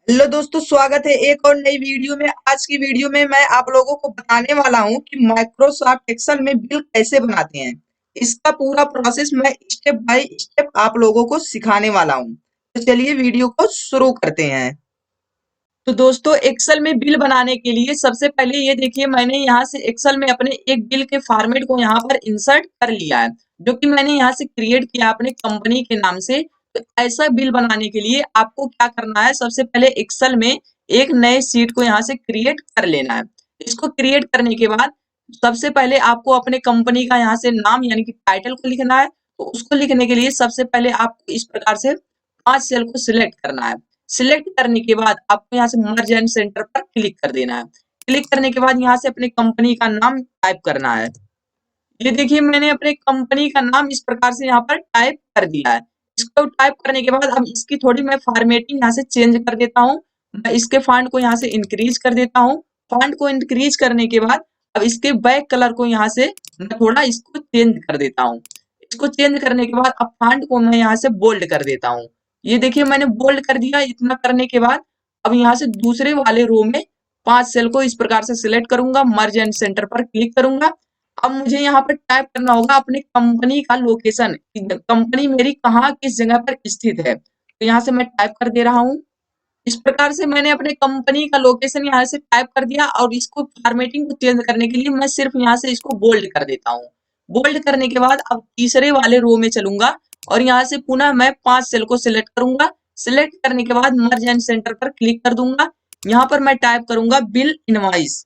Hello दोस्तों, स्वागत है एक और नई वीडियो में। आज की वीडियो में मैं आप लोगों को बताने वाला हूं कि माइक्रोसॉफ्ट एक्सेल में बिल कैसे बनाते हैं। इसका पूरा प्रोसेस मैं स्टेप बाय स्टेप आप लोगों को सिखाने वाला हूं। तो चलिए वीडियो को शुरू करते हैं। तो दोस्तों, एक्सेल में बिल बनाने के लिए सबसे पहले ये देखिए, मैंने यहाँ से एक्सेल में अपने एक बिल के फॉर्मेट को यहाँ पर इंसर्ट कर लिया है, जो कि मैंने यहाँ से क्रिएट किया अपने कंपनी के नाम से। तो ऐसा बिल बनाने के लिए आपको क्या करना है, सबसे पहले एक्सेल में एक नए सीट को यहाँ से क्रिएट कर लेना है। इसको क्रिएट करने के बाद सबसे पहले आपको अपने कंपनी का यहाँ से नाम यानी कि टाइटल को लिखना है। तो उसको लिखने के लिए सबसे पहले आपको इस प्रकार से 5 सेल को सिलेक्ट करना है। सिलेक्ट करने के बाद आपको यहाँ से मर्ज एंड सेंटर पर क्लिक कर देना है। क्लिक करने के बाद यहाँ से अपने कंपनी का नाम टाइप करना है। ये देखिए, मैंने अपने कंपनी का नाम इस प्रकार से यहाँ पर टाइप कर दिया है। इसको टाइप करने के बाद अब इसकी थोड़ी मैं फॉर्मेटिंग यहाँ से चेंज कर देता हूँ। मैं इसके फॉन्ट को यहाँ से इंक्रीज कर देता हूँ। फॉन्ट को इंक्रीज करने के बाद अब इसके बैक कलर को यहाँ से मैं थोड़ा इसको चेंज कर देता हूँ। इसको चेंज करने के बाद अब फॉन्ट को मैं यहाँ से बोल्ड कर देता हूँ। ये देखिए, मैंने बोल्ड कर दिया। इतना करने के बाद अब यहाँ से दूसरे वाले रो में 5 सेल को इस प्रकार से सिलेक्ट करूंगा, मर्ज एंड सेंटर पर क्लिक करूंगा। अब मुझे यहाँ पर टाइप करना होगा अपने कंपनी का लोकेशन, कंपनी मेरी कहाँ किस जगह पर स्थित है। तो यहाँ से मैं टाइप कर दे रहा हूँ। इस प्रकार से मैंने अपने कंपनी का लोकेशन यहाँ से टाइप कर दिया और इसको फॉर्मेटिंग को चेंज करने के लिए मैं सिर्फ यहाँ से इसको बोल्ड कर देता हूँ। बोल्ड करने के बाद अब तीसरे वाले रो में चलूंगा और यहाँ से पुनः मैं 5 सेल को सिलेक्ट करूंगा। सिलेक्ट करने के बाद मर्ज एंड सेंटर पर क्लिक कर दूंगा। यहाँ पर मैं टाइप करूंगा bill invoice.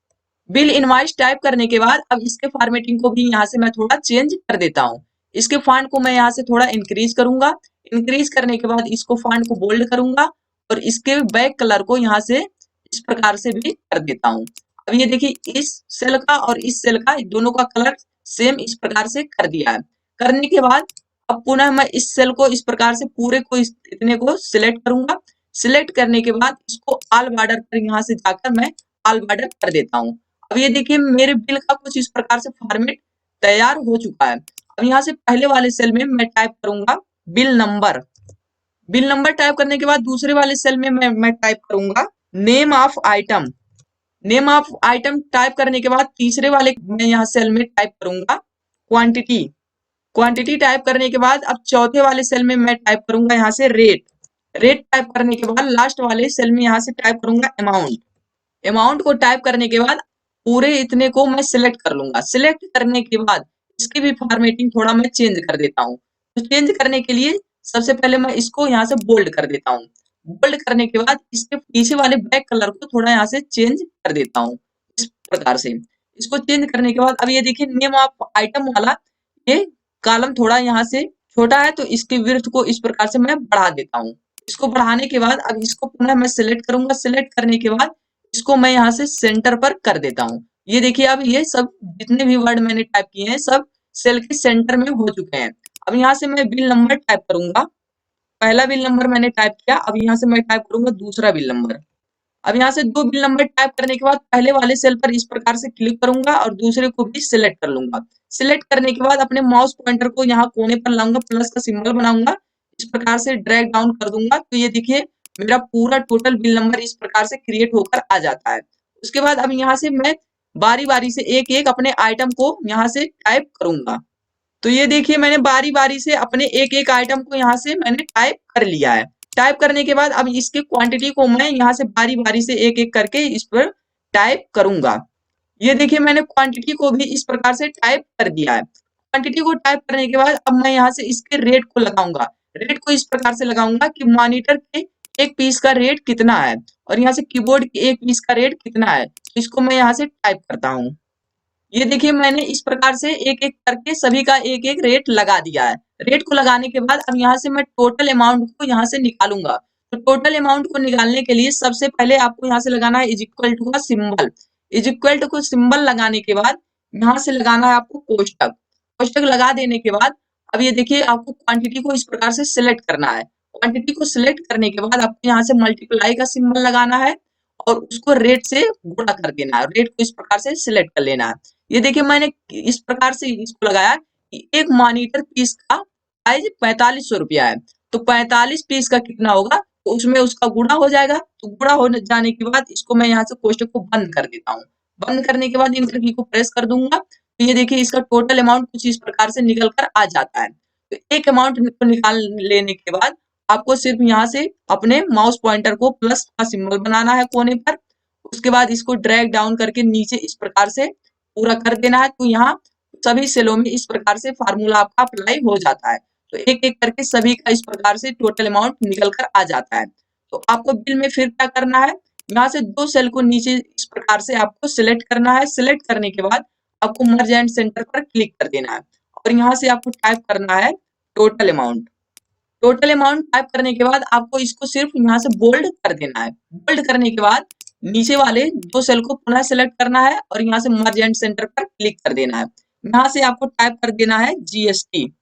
Bill invoice type करने के बाद अब इसके फॉर्मेटिंग को भी यहाँ से मैं थोड़ा चेंज कर देता हूँ। इसके फॉन्ट को मैं यहाँ से थोड़ा इंक्रीज करूंगा। इंक्रीज करने के बाद इसको फॉन्ट को बोल्ड करूंगा और इसके बैक कलर को यहाँ से इस प्रकार से भी कर देता हूँ। अब ये देखिए, इस सेल का और इस सेल का दोनों का कलर सेम इस प्रकार से कर दिया है। करने के बाद अब पुनः मैं इस सेल को इस प्रकार से पूरे को इतने को सिलेक्ट करूंगा। सिलेक्ट करने के बाद इसको ऑल बॉर्डर पर यहाँ से जाकर मैं ऑल बॉर्डर कर देता हूँ। अब ये देखिए, मेरे बिल का कुछ इस प्रकार से फॉर्मेट तैयार हो चुका है। अब यहाँ से पहले वाले सेल में मैं टाइप करूंगा bill number. Bill number type करने के बाद दूसरे वाले सेल में मैं टाइप करूंगा name of item. Name of item type करने के बाद तीसरे वाले मैं यहाँ सेल में टाइप करूंगा क्वांटिटी। क्वांटिटी टाइप करने के बाद अब चौथे वाले सेल में मैं टाइप करूंगा यहाँ से रेट। रेट टाइप करने के बाद लास्ट वाले सेल में यहाँ से टाइप करूंगा अमाउंट। अमाउंट को टाइप करने के बाद पूरे इतने को मैं सिलेक्ट कर लूंगा। सिलेक्ट करने के बाद इसकी भी फॉर्मेटिंग थोड़ा मैं चेंज कर देता हूँ। तो चेंज करने के लिए सबसे पहले मैं इसको यहाँ से बोल्ड कर देता हूँ। बोल्ड करने के बाद इसके पीछे वाले बैक कलर को थोड़ा यहाँ से चेंज कर देता हूँ इस प्रकार से। इसको चेंज करने के बाद अब ये देखिए, नेम ऑफ आइटम वाला ये कॉलम थोड़ा यहाँ से छोटा है, तो इसकी विड्थ को इस प्रकार से मैं बढ़ा देता हूँ। इसको बढ़ाने के बाद अब इसको पुनः मैं सिलेक्ट करूंगा। सिलेक्ट करने के बाद इसको मैं यहाँ से सेंटर पर कर देता हूँ। ये देखिए, अब ये सब जितने भी वर्ड मैंने टाइप किए हैं सब सेल के सेंटर में हो चुके हैं। अब यहाँ से मैं बिल नंबर टाइप करूंगा। पहला बिल नंबर मैंने टाइप किया। अब यहाँ से मैं टाइप करूंगा दूसरा बिल नंबर। अब यहाँ से दो बिल नंबर टाइप करने के बाद पहले वाले सेल पर इस प्रकार से क्लिक करूंगा और दूसरे को भी सिलेक्ट कर लूंगा। सिलेक्ट करने के बाद अपने माउस पॉइंटर को यहाँ कोने पर लाऊंगा, प्लस का सिंबल बनाऊंगा, इस प्रकार से ड्रैग डाउन कर दूंगा। तो ये देखिए, मेरा पूरा टोटल बिल नंबर इस प्रकार से क्रिएट होकर आ जाता है। उसके बाद अब यहाँ से मैं बारी बारी से एक एक अपने आइटम को यहाँ से टाइप करूंगा। तो ये देखिए, मैंने बारी बारी से अपने एक एक आइटम को यहाँ से मैंने टाइप कर लिया है। टाइप करने के बाद अब इसके क्वांटिटी को मैं यहाँ से बारी बारी से एक एक करके इस पर टाइप करूंगा। ये देखिए, मैंने क्वांटिटी को भी इस प्रकार से टाइप कर दिया है। क्वांटिटी को टाइप करने के बाद अब मैं यहाँ से इसके रेट को लगाऊंगा। रेट को इस प्रकार से लगाऊंगा कि मॉनिटर के एक पीस का रेट कितना है और यहाँ से कीबोर्ड के एक पीस का रेट कितना है। तो इसको मैं यहाँ से टाइप करता हूँ। ये देखिए, मैंने इस प्रकार से एक एक करके सभी का एक एक रेट लगा दिया है। रेट को लगाने के बाद अब यहाँ से मैं टोटल अमाउंट को यहाँ से निकालूंगा। तो टोटल अमाउंट को निकालने के लिए सबसे पहले आपको यहाँ से लगाना है इज इक्वल टू का सिंबल। इज इक्वल टू को सिंबल लगाने के बाद यहाँ से लगाना है आपको कोष्टक। कोष्टक लगा देने के बाद अब ये देखिए, आपको क्वांटिटी को इस प्रकार से सिलेक्ट करना है। क्वांटिटी को सिलेक्ट करने के बाद आपको यहाँ से मल्टीप्लाई का सिंबल लगाना है और उसको रेट से गुणा कर देना है। रेट को इस प्रकार से सिलेक्ट कर लेना है। ये देखिए, मैंने इस प्रकार से इसको लगाया कि एक मॉनिटर पीस का प्राइस 4500 रुपया है। तो 45 पीस का कितना होगा, तो उसमें उसका गुणा हो जाएगा। तो गुणा हो जाने के बाद इसको मैं यहाँ से कोष्टक को बंद कर देता हूँ। बंद करने के बाद इंटर की को प्रेस कर दूंगा, तो ये देखिए इसका टोटल अमाउंट कुछ इस प्रकार से निकल कर आ जाता है। तो एक अमाउंट को निकाल लेने के बाद आपको सिर्फ यहाँ से अपने माउस पॉइंटर को प्लस का सिंबल बनाना है कोने पर। उसके बाद इसको ड्रैग डाउन करके नीचे इस प्रकार से पूरा कर देना है। तो यहाँ सभी सेलों में इस प्रकार से फार्मूला आपका अप्लाई हो जाता है। तो एक एक करके सभी का इस प्रकार से टोटल अमाउंट निकल कर आ जाता है। तो आपको बिल में फिर क्या करना है, यहाँ से दो सेल को नीचे इस प्रकार से आपको सिलेक्ट करना है। सिलेक्ट करने के बाद आपको मर्ज एंड सेंटर पर क्लिक कर देना है और यहाँ से आपको टाइप करना है total amount. Total amount type करने के बाद आपको इसको सिर्फ यहाँ से बोल्ड कर देना है। बोल्ड करने के बाद नीचे वाले दो सेल को पुनः सेलेक्ट करना है और यहाँ से मर्ज एंड सेंटर पर क्लिक कर देना है। यहाँ से आपको टाइप कर देना है जीएसटी।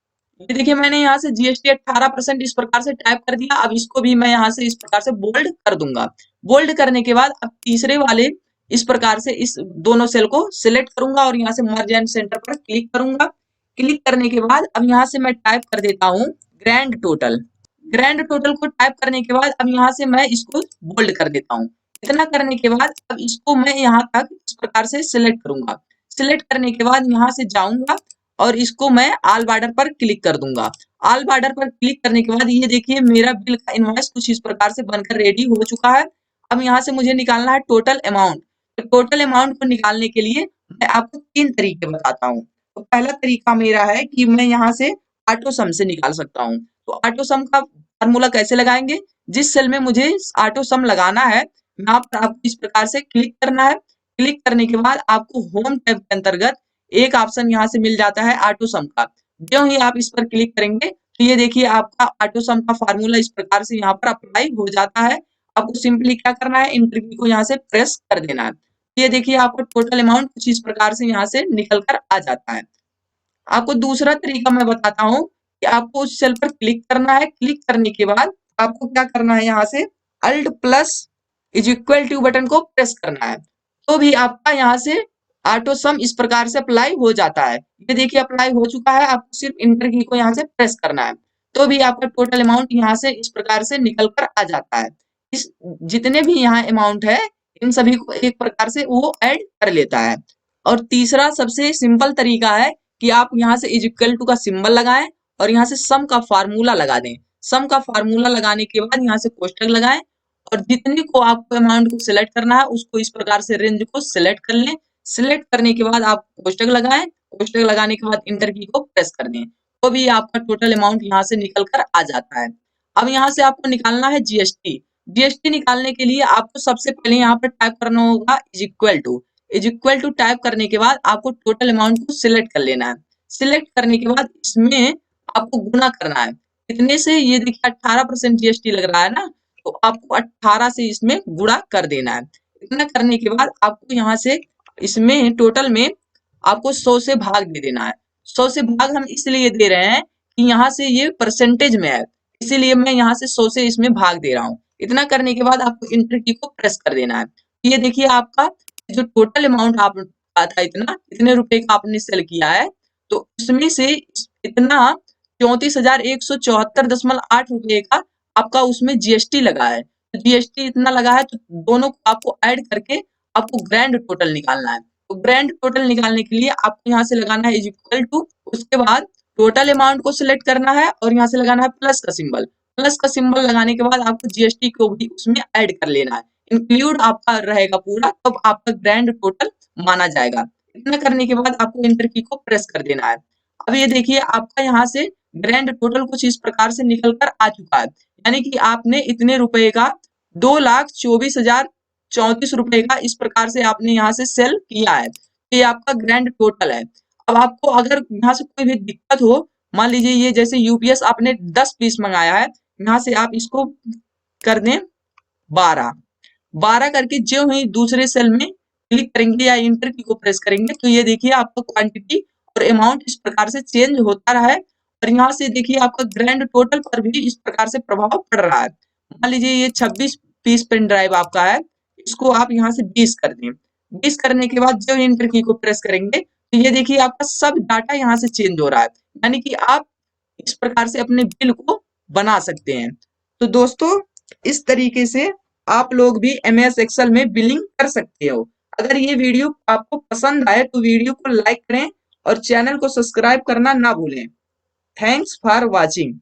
ये देखिए मैंने यहाँ से जीएसटी 18% इस प्रकार से टाइप कर दिया। अब इसको भी मैं यहाँ से इस प्रकार से बोल्ड कर दूंगा। बोल्ड करने के बाद अब तीसरे वाले इस प्रकार से इस दोनों सेल को सिलेक्ट करूंगा और यहाँ से मर्ज एंड सेंटर पर क्लिक करूंगा। क्लिक करने के बाद अब यहाँ से मैं टाइप कर देता हूँ ग्रैंड टोटल। ग्रैंड टोटल को टाइप करने के बाद अब यहाँ से मैं इसको बोल्ड कर देता हूँ। इतना करने के बाद अब इसको मैं यहाँ तक इस प्रकार से सिलेक्ट करूंगा। सिलेक्ट करने के बाद यहाँ से जाऊंगा और इसको मैं ऑल बॉर्डर पर क्लिक कर दूंगा। ऑल बॉर्डर पर क्लिक करने के बाद ये देखिए मेरा बिल का इनवॉइस कुछ इस प्रकार से बनकर रेडी हो चुका है। अब यहाँ से मुझे निकालना है टोटल अमाउंट। तो टोटल अमाउंट को निकालने के लिए मैं आपको तीन तरीके बताता हूँ। तो पहला तरीका मेरा है कि मैं यहाँ से ऑटो सम से निकाल सकता हूँ। तो ऑटो सम का फार्मूला कैसे लगाएंगे, जिस सेल में मुझे ऑटो सम लगाना है यहाँ पर आपको इस प्रकार से क्लिक करना है। क्लिक करने के बाद आपको होम टैब के अंतर्गत एक ऑप्शन यहाँ से मिल जाता है ऑटो सम का। जो ही आप इस पर क्लिक करेंगे तो ये देखिए आपका ऑटो सम का फार्मूला इस प्रकार से यहाँ पर अप्लाई हो जाता है। आपको सिंपली क्या करना है, इंटर की को यहाँ से प्रेस कर देना है। ये देखिए आपको टोटल अमाउंट कुछ इस प्रकार से यहाँ से निकल कर आ जाता है। आपको दूसरा तरीका मैं बताता हूँ कि आपको उस सेल पर क्लिक करना है। क्लिक करने के बाद आपको क्या करना है, यहाँ से alt plus is equal to button को प्रेस करना है। तो भी आपका यहाँ से ऑटो सम इस प्रकार से अप्लाई हो जाता है। ये देखिए अप्लाई हो चुका है। आपको सिर्फ इंटर की को यहाँ से प्रेस करना है तो भी आपका टोटल अमाउंट यहाँ से इस प्रकार से निकल कर आ जाता है। इस जितने भी यहाँ अमाउंट है इन सभी को एक प्रकार से वो ऐड कर लेता है। और तीसरा सबसे सिंपल तरीका है कि आप यहाँ से इज इक्वल टू का सिंबल लगाएं और यहाँ से सम का फार्मूला लगा दें। सम का फार्मूला लगाने के बाद यहाँ से कोष्टक लगाएं और जितने को आपको अमाउंट को सिलेक्ट करना है उसको इस प्रकार से रेंज को सिलेक्ट कर लें। सिलेक्ट करने के बाद आप कोष्टक लगाएं। कोष्टक लगाने के बाद इंटर की को प्रेस कर दें तो भी आपका टोटल अमाउंट यहाँ से निकल कर आ जाता है। अब यहाँ से आपको निकालना है जीएसटी। जीएसटी निकालने के लिए आपको सबसे पहले यहाँ पर टाइप करना होगा is equal to. Is equal to type करने के बाद आपको टोटल अमाउंट को सिलेक्ट कर लेना है। सिलेक्ट करने के बाद इसमें आपको गुना करना है। कितने से, ये देखिए 18% जीएसटी लग रहा है ना, तो आपको 18 से इसमें गुणा कर देना है। इतना करने के बाद आपको यहाँ से इसमें टोटल में आपको 100 से भाग दे देना है। 100 से भाग हम इसलिए दे रहे हैं कि यहाँ से ये परसेंटेज में है, इसीलिए मैं यहाँ से 100 से इसमें भाग दे रहा हूँ। इतना करने के बाद आपको इंटर की को प्रेस कर देना है। ये देखिए आपका जो टोटल अमाउंट आप का था इतना, इतने रुपए का आपने सेल किया है, तो उसमें से इतना 34,174.8 रुपए का आपका उसमें जीएसटी लगा है। तो जीएसटी इतना लगा है तो दोनों को आपको ऐड करके आपको ग्रैंड टोटल निकालना है। तो ग्रैंड टोटल निकालने के लिए आपको यहाँ से लगाना है इज इक्वल टू, उसके बाद टोटल अमाउंट को सिलेक्ट करना है और यहाँ से लगाना है प्लस का सिंबल। प्लस का सिंबल लगाने के बाद आपको जीएसटी को भी उसमें ऐड कर लेना है। इंक्लूड आपका रहेगा पूरा, तब आपका ग्रैंड टोटल माना जाएगा। इतना करने के बाद आपको इंटर की को प्रेस कर देना है। अब ये देखिए आपका यहाँ से ग्रैंड टोटल कुछ इस प्रकार से निकल कर आ चुका है। यानी कि आपने इतने रुपए का 2,24,034 रुपए का इस प्रकार से आपने यहाँ से सेल किया है। ये आपका ग्रैंड टोटल है। अब आपको अगर यहाँ से कोई भी दिक्कत हो, मान लीजिए ये जैसे यूपीएस आपने 10 पीस मंगाया है, यहाँ से आप इसको कर दें 12 करके जो ही दूसरे सेल में क्लिक करेंगे या इंटर की को प्रेस करेंगे तो ये देखिए आपका क्वांटिटी और अमाउंट इस प्रकार से चेंज होता रहा है। और यहाँ से देखिए आपका ग्रैंड टोटल पर भी इस प्रकार से प्रभाव पड़ रहा है। मान लीजिए ये 26 पीस पेन ड्राइव आपका है, इसको आप यहाँ से 20 कर दें। 20 करने के बाद जो इंटर की को प्रेस करेंगे तो ये देखिए आपका सब डाटा यहाँ से चेंज हो रहा है। यानी कि आप इस प्रकार से अपने बिल को बना सकते हैं। तो दोस्तों इस तरीके से आप लोग भी एमएस एक्सेल में बिलिंग कर सकते हो। अगर ये वीडियो आपको पसंद आए तो वीडियो को लाइक करें और चैनल को सब्सक्राइब करना ना भूलें। Thanks for watching.